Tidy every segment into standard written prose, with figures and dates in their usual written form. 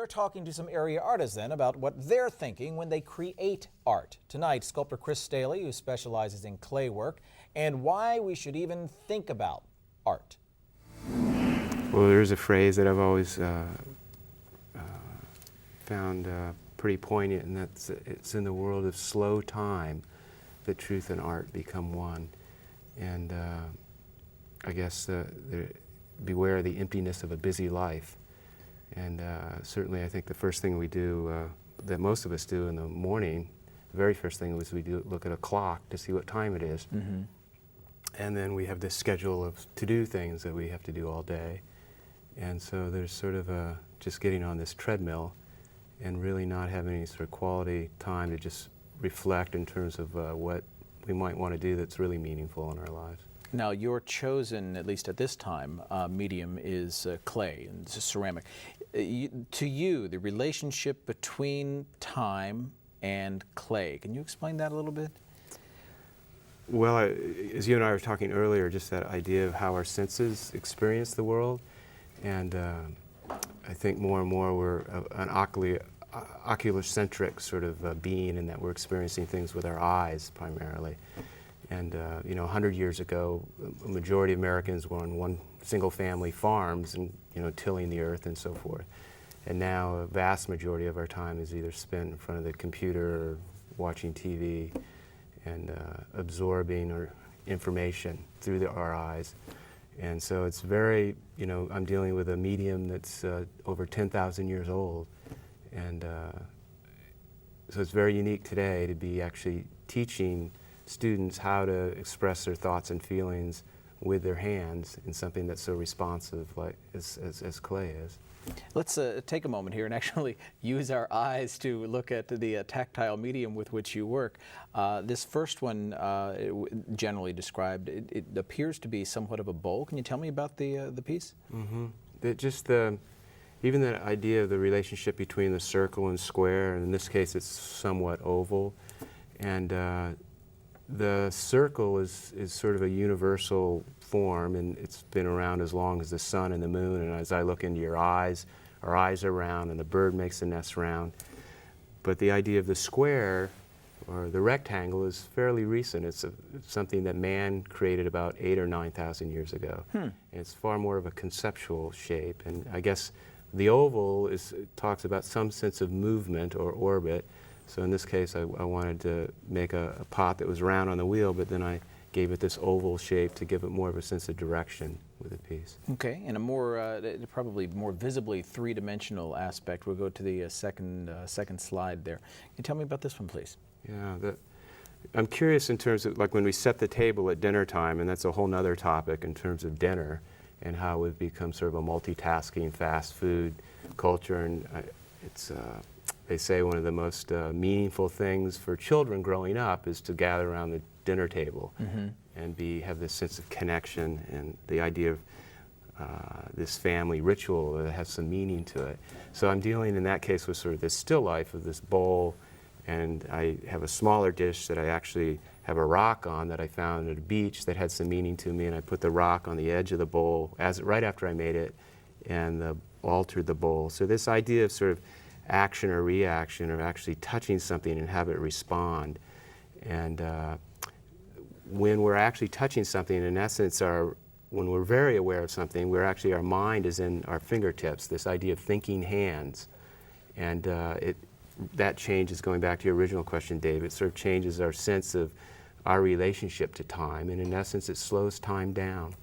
talking to some area artists then about what they're thinking when they create art. Tonight, sculptor Staley, who specializes in clay work, and why we should even think about art. Well, there's a phrase that I've always found pretty poignant, and that's it's in the world of slow time that truth and art become one. And I guess beware the emptiness of a busy life. And certainly I think the first thing we do, that most of us do in the morning, the very first thing was we do look at a clock to see what time it is. Mm-hmm. And then we have this schedule of to-do things that we have to do all day. And so there's sort of just getting on this treadmill and really not having any sort of quality time to just reflect in terms of what we might want to do that's really meaningful in our lives. Now, your chosen, at least at this time, medium is clay and ceramic. To you, the relationship between time and clay, can you explain that a little bit? Well, as you and I were talking earlier, just that idea of how our senses experience the world. And I think more and more we're an ocular-centric sort of being, in that we're experiencing things with our eyes primarily. And 100 years ago, a majority of Americans were on one single-family farms and tilling the earth and so forth. And now a vast majority of our time is either spent in front of the computer or watching TV and absorbing information through our eyes. And so it's very, I'm dealing with a medium that's over 10,000 years old. And so it's very unique today to be actually teaching students how to express their thoughts and feelings with their hands in something that's so responsive like as clay is. Let's take a moment here and actually use our eyes to look at the tactile medium with which you work. This first one, generally described, it appears to be somewhat of a bowl. Can you tell me about the piece? Mm-hmm. Even that idea of the relationship between the circle and square, and in this case it's somewhat oval, and the circle is sort of a universal form, and it's been around as long as the sun and the moon. And as I look into your eyes, our eyes are round, and the bird makes the nest round. But the idea of the square or the rectangle is fairly recent. It's something that man created about 8,000 or 9,000 years ago. And it's far more of a conceptual shape. And I guess the oval talks about some sense of movement or orbit. So in this case, I wanted to make a pot that was round on the wheel, but then I gave it this oval shape to give it more of a sense of direction with the piece. Okay, and a more, probably more visibly three-dimensional aspect. We'll go to the second slide there. Can you tell me about this one, please? Yeah, I'm curious in terms of, like, when we set the table at dinner time, and that's a whole nother topic in terms of dinner, and how we've become sort of a multitasking fast food culture, and they say one of the most meaningful things for children growing up is to gather around the dinner table and have this sense of connection, and the idea of this family ritual that has some meaning to it. So I'm dealing in that case with sort of this still life of this bowl, and I have a smaller dish that I actually have a rock on that I found at a beach that had some meaning to me, and I put the rock on the edge of the bowl right after I made it, and altered the bowl. So this idea of sort of action or reaction, or actually touching something and have it respond. And when we're actually touching something, in essence, when we're very aware of something, our mind is in our fingertips, this idea of thinking hands. And that changes, going back to your original question, Dave, it sort of changes our sense of our relationship to time, and in essence, it slows time down.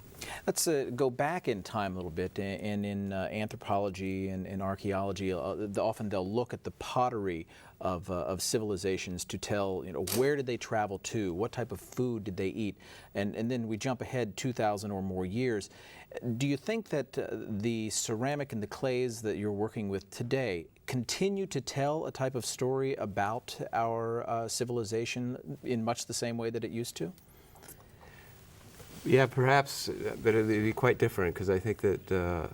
Let's go back in time a little bit, and in anthropology and archaeology, often they'll look at the pottery of civilizations to tell, where did they travel to, what type of food did they eat, and then we jump ahead 2,000 or more years. Do you think that the ceramic and the clays that you're working with today continue to tell a type of story about our civilization in much the same way that it used to? Yeah, perhaps, but it'd be quite different, because I think that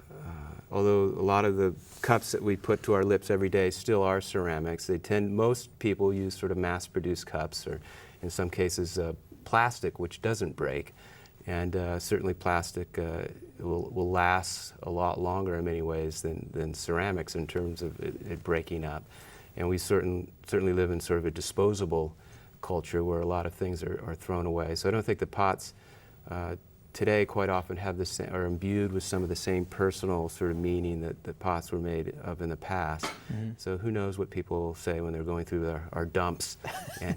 although a lot of the cups that we put to our lips every day still are ceramics, most people use sort of mass-produced cups, or in some cases plastic, which doesn't break. And certainly plastic will last a lot longer in many ways than ceramics in terms of it breaking up. And we certainly live in sort of a disposable culture where a lot of things are thrown away. So I don't think the pots today quite often have the same, are imbued with some of the same personal sort of meaning that the pots were made of in the past. So who knows what people will say when they're going through our dumps and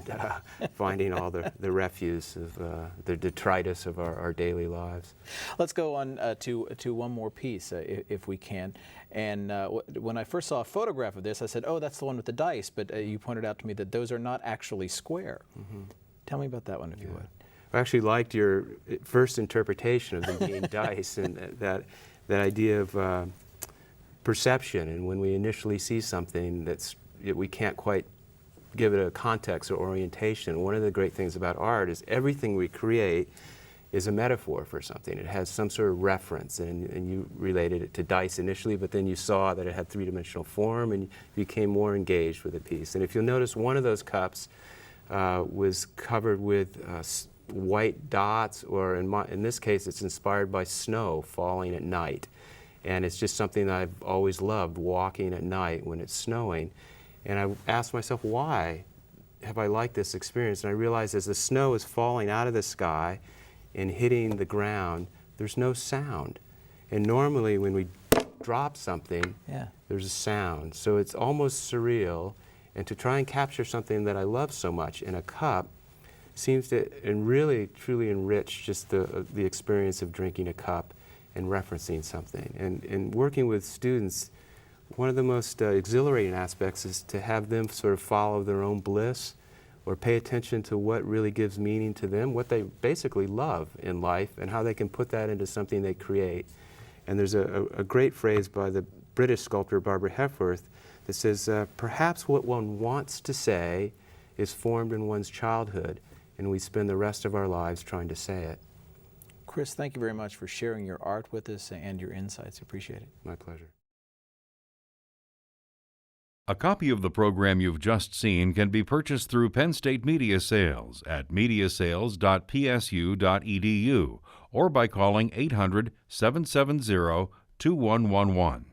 finding all the refuse of the detritus of our daily lives. Let's go on to one more piece, if we can. And when I first saw a photograph of this, I said, oh, that's the one with the dice, but you pointed out to me that those are not actually square. Tell me about that one, if you would. I actually liked your first interpretation of them being dice, and that idea of perception. And when we initially see something that we can't quite give it a context or orientation, one of the great things about art is everything we create is a metaphor for something. It has some sort of reference, and you related it to dice initially, but then you saw that it had three-dimensional form, and you became more engaged with the piece. And if you'll notice, one of those cups was covered with white dots, or in this case it's inspired by snow falling at night. And it's just something that I've always loved, walking at night when it's snowing. And I asked myself, why have I liked this experience? And I realized as the snow is falling out of the sky and hitting the ground, there's no sound. And normally when we drop something, there's a sound. So it's almost surreal. And to try and capture something that I love so much in a cup seems to really, truly enrich just the experience of drinking a cup and referencing something. And working with students, one of the most exhilarating aspects is to have them sort of follow their own bliss or pay attention to what really gives meaning to them, what they basically love in life, and how they can put that into something they create. And there's a great phrase by the British sculptor Barbara Hepworth that says, perhaps what one wants to say is formed in one's childhood, and we spend the rest of our lives trying to say it. Chris, thank you very much for sharing your art with us and your insights. Appreciate it. My pleasure. A copy of the program you've just seen can be purchased through Penn State Media Sales at mediasales.psu.edu or by calling 800-770-2111.